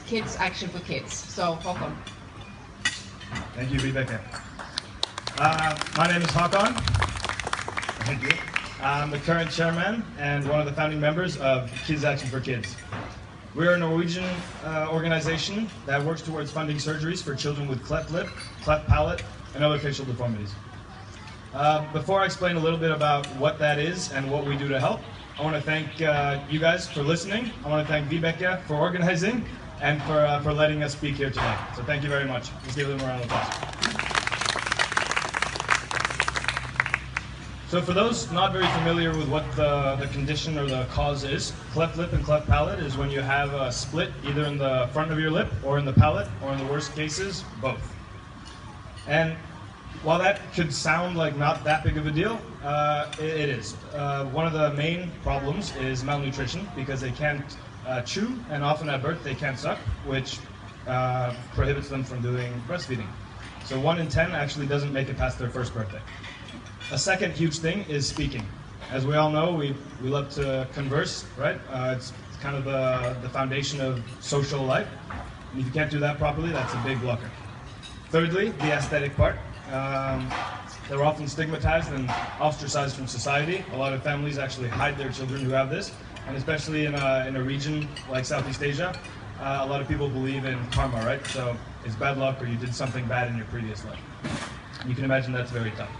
Kids Action for Kids. So, Haakon. Thank you, Brekke. My name is Haakon. Thank you. I'm the current chairman and one of the founding members of Kids Action for Kids. We're a Norwegian organization that works towards funding surgeries for children with cleft lip, cleft palate, and other facial deformities. Before I explain a little bit about what that is and what we do to help, I want to thank you guys for listening. I want to thank Brekke for organizing and for letting us speak here today. So thank you very much. Let's give them a round of applause. So for those not very familiar with what the condition or the cause is, cleft lip and cleft palate is when you have a split either in the front of your lip or in the palate, or in the worst cases, both. And while that could sound like not that big of a deal, it is. One of the main problems is malnutrition, because they can't chew, and often at birth they can't suck, which prohibits them from doing breastfeeding. So 1 in 10 actually doesn't make it past their first birthday. A second huge thing is speaking. As we all know, we love to converse, right? It's kind of the foundation of social life. And if you can't do that properly, that's a big blocker. Thirdly, the aesthetic part. They're often stigmatized and ostracized from society. A lot of families actually hide their children who have this. And especially in a region like Southeast Asia, a lot of people believe in karma, right? So it's bad luck, or you did something bad in your previous life. You can imagine that's very tough.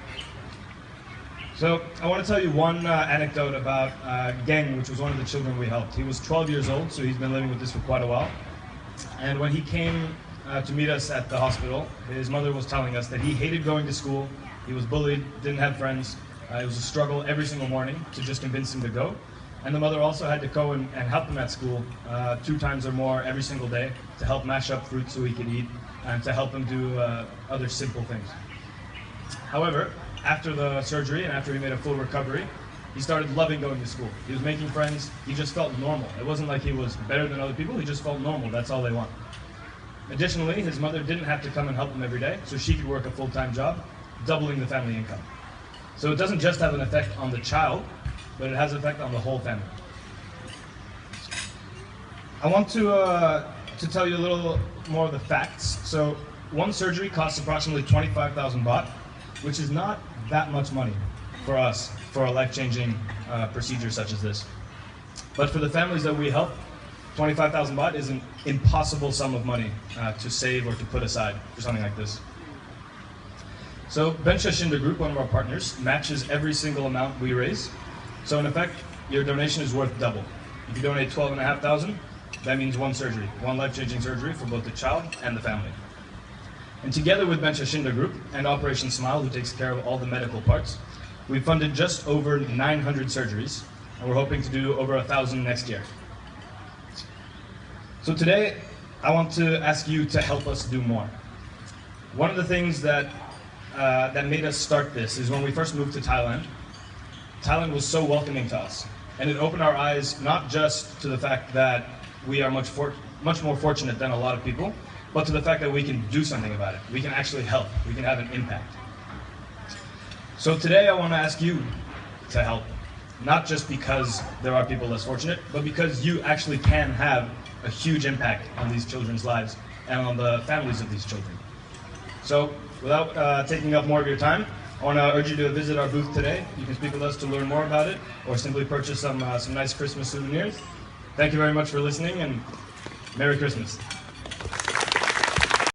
So I want to tell you one anecdote about Geng, which was one of the children we helped. He was 12 years old, so he's been living with this for quite a while. And when he came to meet us at the hospital, his mother was telling us that he hated going to school, he was bullied, didn't have friends, it was a struggle every single morning to just convince him to go. And the mother also had to go and help him at school 2 times or more every single day to help mash up fruit so he could eat, and to help him do other simple things. However, after the surgery and after he made a full recovery, he started loving going to school. He was making friends, he just felt normal. It wasn't like he was better than other people, he just felt normal, that's all they want. Additionally, his mother didn't have to come and help him every day, so she could work a full-time job, doubling the family income. So it doesn't just have an effect on the child, but it has an effect on the whole family. I want to tell you a little more of the facts. So one surgery costs approximately 25,000 baht, which is not that much money for us for a life-changing procedure such as this. But for the families that we help, 25,000 baht is an impossible sum of money to save or to put aside for something like this. So Brekke Group, one of our partners, matches every single amount we raise. So in effect, your donation is worth double. If you donate 12,500, that means one surgery, one life-changing surgery for both the child and the family. And together with Brekke Group and Operation Smile, who takes care of all the medical parts, we've funded just over 900 surgeries, and we're hoping to do over 1,000 next year. So today, I want to ask you to help us do more. One of the things that made us start this is when we first moved to Thailand. Thailand was so welcoming to us, and it opened our eyes not just to the fact that we are much more fortunate than a lot of people, but to the fact that we can do something about it. We can actually help. We can have an impact. So today I want to ask you to help, not just because there are people less fortunate, but because you actually can have a huge impact on these children's lives and on the families of these children. So without taking up more of your time, I want to urge you to visit our booth today. You can speak with us to learn more about it, or simply purchase some nice Christmas souvenirs. Thank you very much for listening, and Merry Christmas.